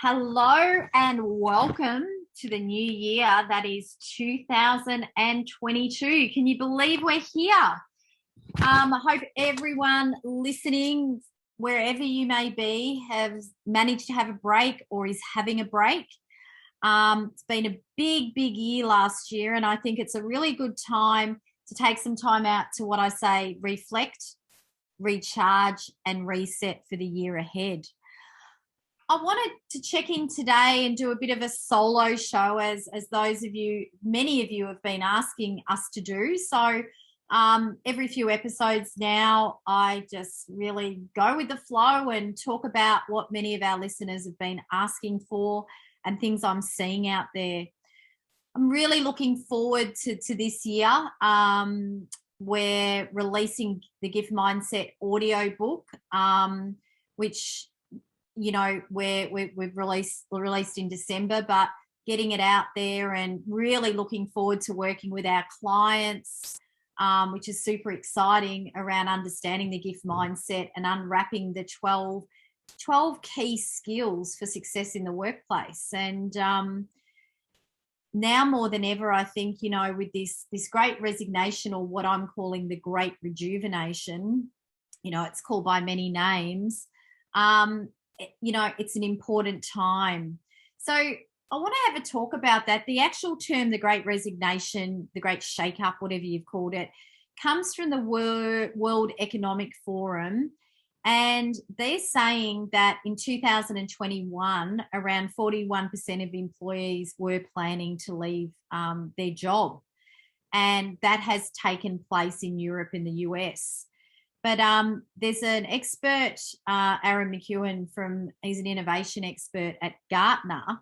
Hello and welcome to the new year. That is 2022. Can you believe we're here? I hope everyone listening, wherever you may be, has managed to have a break or is having a break. It's been a big year last year, and I think it's a really good time to take some time out to, what I say, reflect, recharge, and reset for the year ahead. I wanted to check in today and do a bit of a solo show as many of you have been asking us to do. So every few episodes now, I just really go with the flow and talk about what many of our listeners have been asking for and things I'm seeing out there. I'm really looking forward to this year. We're releasing the Gift Mindset audio book, which we've released in December, but getting it out there and really looking forward to working with our clients, which is super exciting, around understanding the gift mindset and unwrapping the 12 key skills for success in the workplace. And now more than ever, I think, with this great resignation, or what I'm calling the Great Rejuvenation, it's called by many names, it's an important time. So I want to have a talk about that. The actual term, the Great Resignation, the Great Shake-Up, whatever you've called it, comes from the World Economic Forum. And they're saying that in 2021, around 41% of employees were planning to leave their job. And that has taken place in Europe and the US. But there's an expert, Aaron McEwen, he's an innovation expert at Gartner,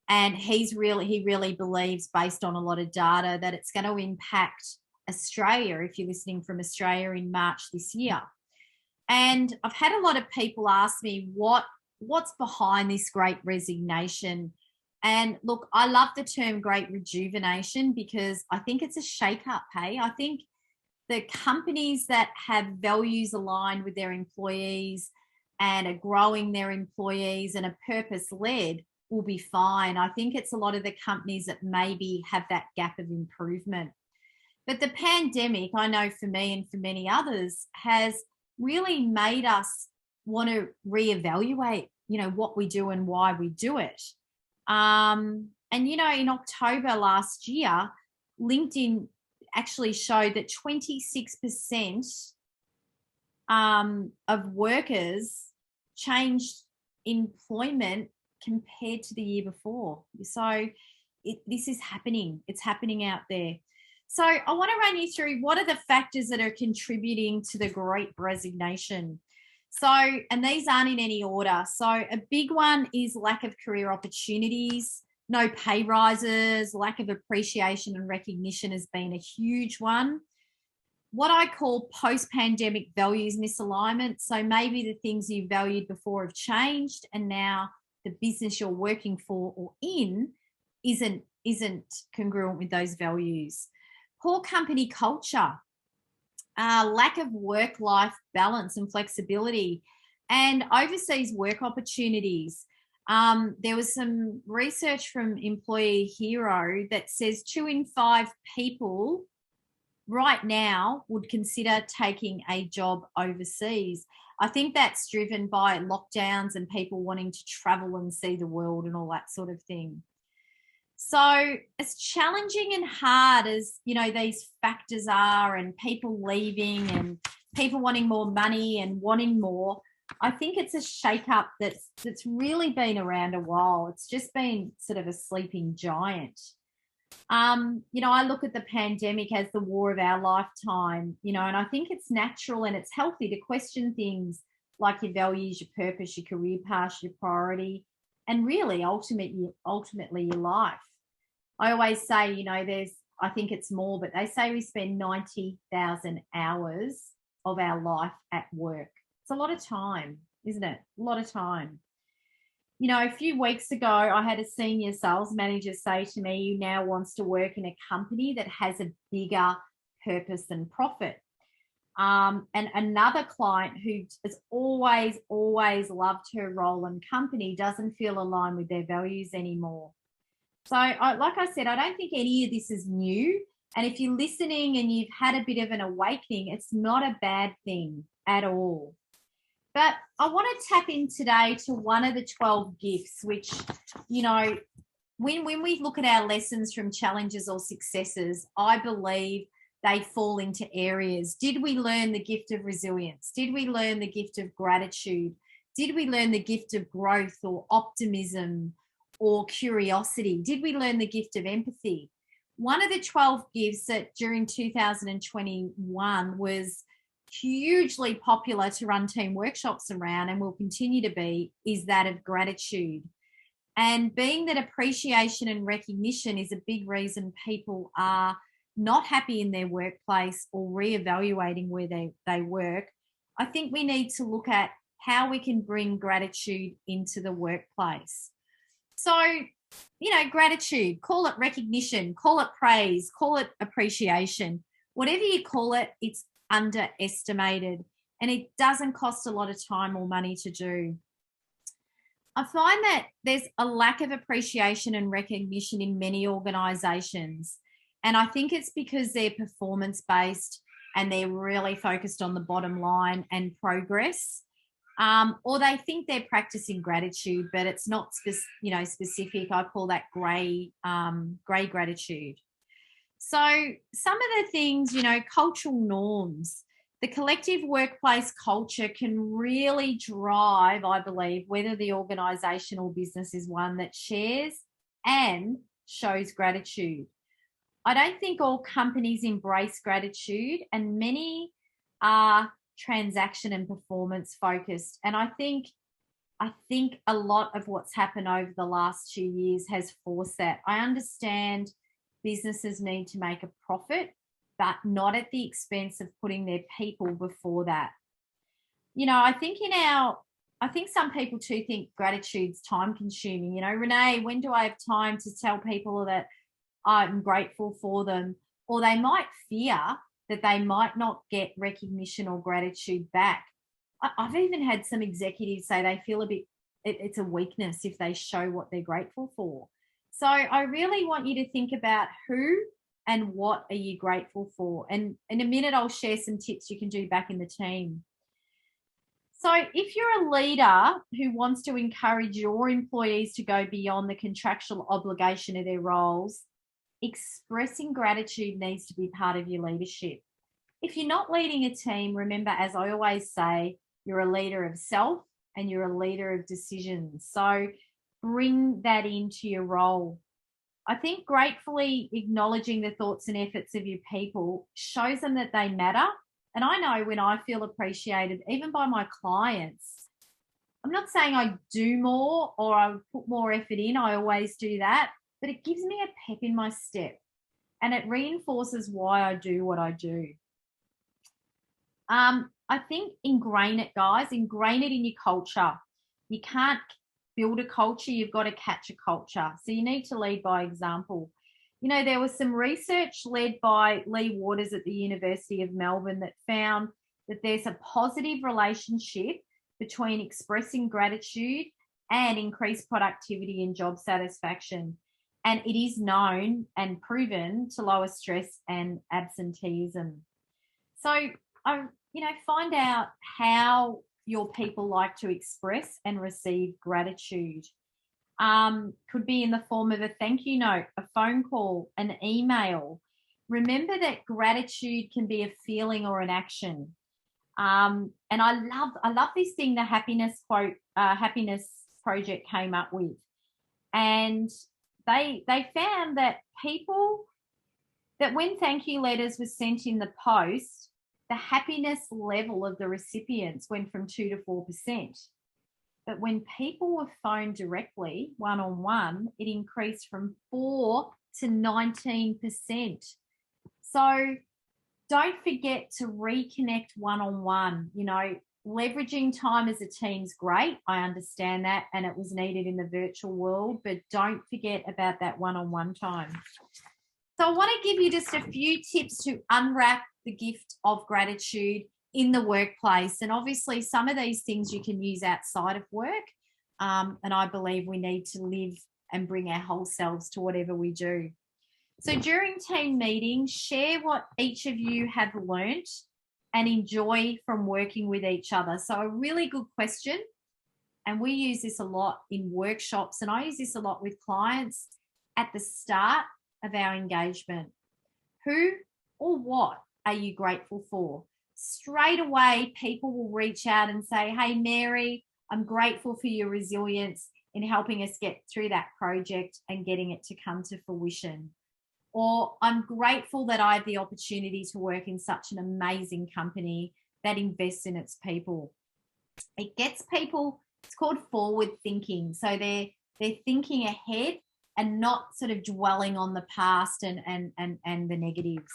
and he really believes, based on a lot of data, that it's going to impact Australia, if you're listening from Australia, in March this year. And I've had a lot of people ask me what's behind this Great Resignation. And look, I love the term Great Rejuvenation because I think it's a shake-up, hey? I think the companies that have values aligned with their employees and are growing their employees and are purpose-led will be fine. I think it's a lot of the companies that maybe have that gap of improvement. But the pandemic, I know for me and for many others, has really made us want to reevaluate, what we do and why we do it. In October last year, LinkedIn actually showed that 26% of workers changed employment compared to the year before. So this is happening. It's happening out there. So I want to run you through what are the factors that are contributing to the Great Resignation. So, and these aren't in any order. So a big one is lack of career opportunities. No pay rises, lack of appreciation and recognition has been a huge one. What I call post-pandemic values misalignment. So maybe the things you valued before have changed, and now the business you're working for or in isn't congruent with those values. Poor company culture, lack of work-life balance and flexibility, and overseas work opportunities. There was some research from Employee Hero that says 2 in 5 people right now would consider taking a job overseas. I think that's driven by lockdowns and people wanting to travel and see the world and all that sort of thing. So as challenging and hard as, these factors are, and people leaving and people wanting more money and wanting more, I think it's a shake-up that's really been around a while. It's just been sort of a sleeping giant. I look at the pandemic as the war of our lifetime, and I think it's natural and it's healthy to question things like your values, your purpose, your career path, your priority, and really ultimately your life. I always say, I think it's more, but they say we spend 90,000 hours of our life at work. It's a lot of time, isn't it? A lot of time. A few weeks ago, I had a senior sales manager say to me, he now wants to work in a company that has a bigger purpose than profit. And another client who has always loved her role and company doesn't feel aligned with their values anymore. So, like I said, I don't think any of this is new. And if you're listening and you've had a bit of an awakening, it's not a bad thing at all. But I want to tap in today to one of the 12 gifts, which, you know, when we look at our lessons from challenges or successes, I believe they fall into areas. Did we learn the gift of resilience? Did we learn the gift of gratitude? Did we learn the gift of growth or optimism or curiosity? Did we learn the gift of empathy? One of the 12 gifts that during 2021 was hugely popular to run team workshops around and will continue to be is that of gratitude. And being that appreciation and recognition is a big reason people are not happy in their workplace or reevaluating where they work, I think we need to look at how we can bring gratitude into the workplace. So, you know, gratitude, call it recognition, call it praise, call it appreciation, whatever you call it, it's underestimated and it doesn't cost a lot of time or money to do. I find that there's a lack of appreciation and recognition in many organizations. And I think it's because they're performance-based and they're really focused on the bottom line and progress. Or they think they're practicing gratitude, but it's not specific. I call that grey gratitude. So some of the things, you know, cultural norms, the collective workplace culture can really drive, I believe, whether the organisation or business is one that shares and shows gratitude. I don't think all companies embrace gratitude, and many are transaction and performance focused. And I think a lot of what's happened over the last 2 years has forced that. I understand businesses need to make a profit, but not at the expense of putting their people before that. You know, I think some people too think gratitude's time consuming. You know, Renee, when do I have time to tell people that I'm grateful for them? Or they might fear that they might not get recognition or gratitude back. I've even had some executives say they feel it's a weakness if they show what they're grateful for. So I really want you to think about who and what are you grateful for. And in a minute, I'll share some tips you can do back in the team. So if you're a leader who wants to encourage your employees to go beyond the contractual obligation of their roles, expressing gratitude needs to be part of your leadership. If you're not leading a team, remember, as I always say, you're a leader of self and you're a leader of decisions. So bring that into your role. I think gratefully acknowledging the thoughts and efforts of your people shows them that they matter. And I know when I feel appreciated, even by my clients, I'm not saying I do more or I put more effort in. I always do that. But it gives me a pep in my step and it reinforces why I do what I do. I think ingrain it, guys. Ingrain it in your culture. You can't build a culture. You've got to catch a culture. So you need to lead by example. You know, there was some research led by Lee Waters at the University of Melbourne that found that there's a positive relationship between expressing gratitude and increased productivity and job satisfaction. And it is known and proven to lower stress and absenteeism. So, find out how your people like to express and receive gratitude. Could be in the form of a thank you note, a phone call, an email. Remember that gratitude can be a feeling or an action. And I love this thing the happiness project came up with. And they found that when thank you letters were sent in the post, the happiness level of the recipients went from 2 to 4%. But when people were phoned directly, one-on-one, it increased from 4 to 19%. So don't forget to reconnect one-on-one. You know, leveraging time as a team's great. I understand that, and it was needed in the virtual world, but don't forget about that one-on-one time. So I want to give you just a few tips to unwrap the gift of gratitude in the workplace. And obviously some of these things you can use outside of work. And I believe we need to live and bring our whole selves to whatever we do. So during team meetings, share what each of you have learnt and enjoy from working with each other. So a really good question. And we use this a lot in workshops, and I use this a lot with clients at the start of our engagement. Who or what are you grateful for? Straight away, people will reach out and say, hey, Mary, I'm grateful for your resilience in helping us get through that project and getting it to come to fruition. Or I'm grateful that I have the opportunity to work in such an amazing company that invests in its people. It gets people, it's called forward thinking. So they're thinking ahead and not sort of dwelling on the past and the negatives.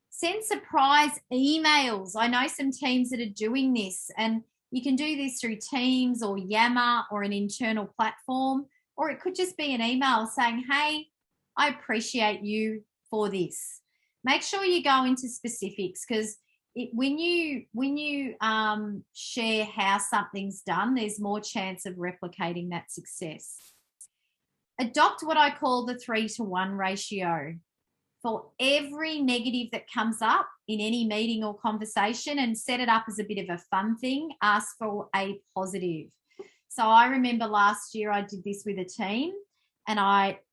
Send surprise emails. I know some teams that are doing this, and you can do this through Teams or Yammer or an internal platform, or it could just be an email saying, hey, I appreciate you for this. Make sure you go into specifics, because when you share how something's done, there's more chance of replicating that success. Adopt what I call the 3-to-1 ratio. For every negative that comes up in any meeting or conversation, and set it up as a bit of a fun thing, ask for a positive. So I remember last year I did this with a team, and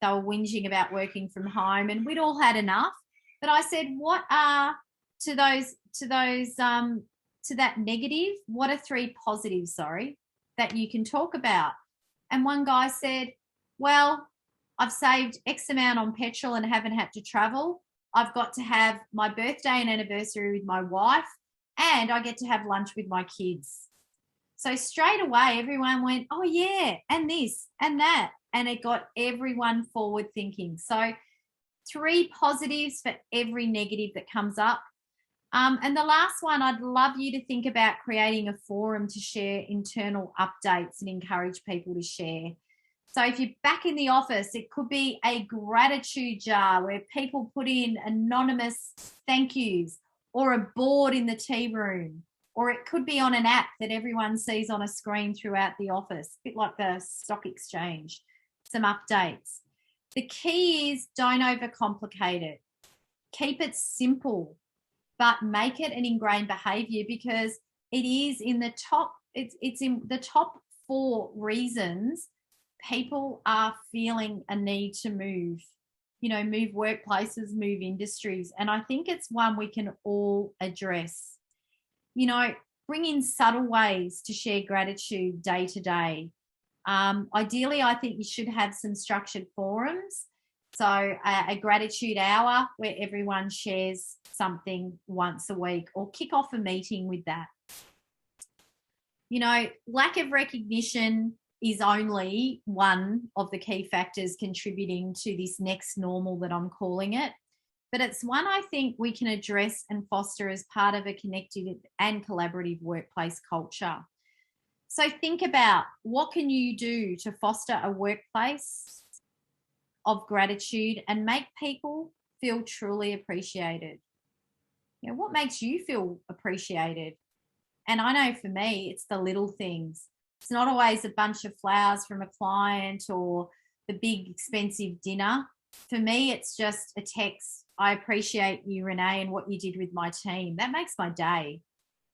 they were whinging about working from home, and we'd all had enough. But I said, what are to that negative, what are 3 positives, that you can talk about? And one guy said, well, I've saved X amount on petrol and haven't had to travel. I've got to have my birthday and anniversary with my wife, and I get to have lunch with my kids. So straight away, everyone went, oh yeah, and this and that. And it got everyone forward thinking. So 3 positives for every negative that comes up. And the last one, I'd love you to think about creating a forum to share internal updates and encourage people to share. So if you're back in the office, it could be a gratitude jar where people put in anonymous thank yous, or a board in the tea room, or it could be on an app that everyone sees on a screen throughout the office, a bit like the stock exchange, some updates. The key is don't overcomplicate it. Keep it simple, but make it an ingrained behavior, because it is in the top, it's in the top 4 reasons people are feeling a need to move workplaces, move industries. And I think it's one we can all address. Bring in subtle ways to share gratitude day to day. Ideally, I think you should have some structured forums. So a gratitude hour where everyone shares something once a week, or kick off a meeting with that. Lack of recognition is only one of the key factors contributing to this next normal that I'm calling it. But it's one I think we can address and foster as part of a connected and collaborative workplace culture. So think about, what can you do to foster a workplace of gratitude and make people feel truly appreciated? What makes you feel appreciated? And I know for me, it's the little things. It's not always a bunch of flowers from a client or the big expensive dinner. For me, it's just a text. I appreciate you, Renee, and what you did with my team. That makes my day.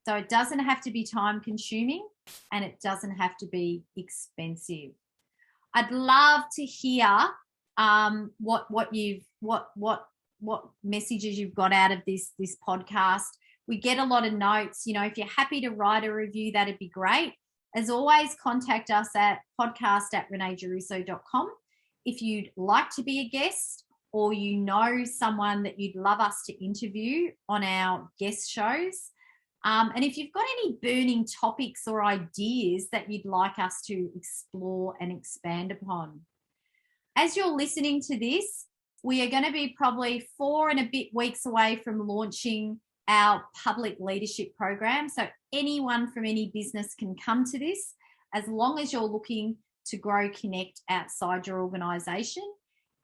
So it doesn't have to be time consuming, and it doesn't have to be expensive. I'd love to hear what messages you've got out of this podcast. We get a lot of notes. If you're happy to write a review, that'd be great. As always, contact us at podcast@reneegiarrusso.com. If you'd like to be a guest, or someone that you'd love us to interview on our guest shows. And if you've got any burning topics or ideas that you'd like us to explore and expand upon. As you're listening to this, we are going to be probably 4 and a bit weeks away from launching our public leadership program. So anyone from any business can come to this, as long as you're looking to grow, connect outside your organisation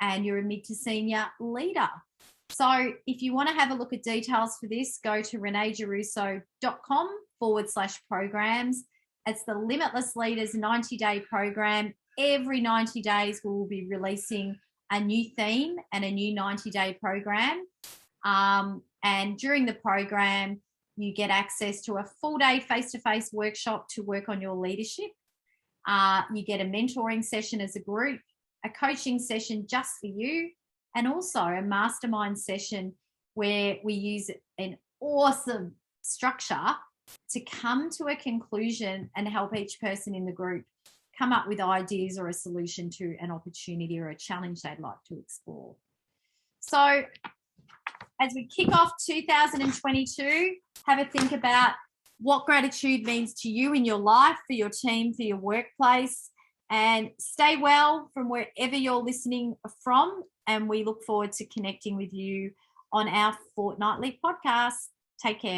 and you're a mid to senior leader. So if you want to have a look at details for this, go to reneegiarrusso.com/programs. It's the Limitless Leaders 90-day program. Every 90 days, we will be releasing a new theme and a new 90-day program. And during the program, you get access to a full-day face-to-face workshop to work on your leadership. You get a mentoring session as a group, a coaching session just for you, and also a mastermind session where we use an awesome structure to come to a conclusion and help each person in the group come up with ideas or a solution to an opportunity or a challenge they'd like to explore. So as we kick off 2022, have a think about what gratitude means to you in your life, for your team, for your workplace, and stay well from wherever you're listening from. And we look forward to connecting with you on our fortnightly podcast. Take care.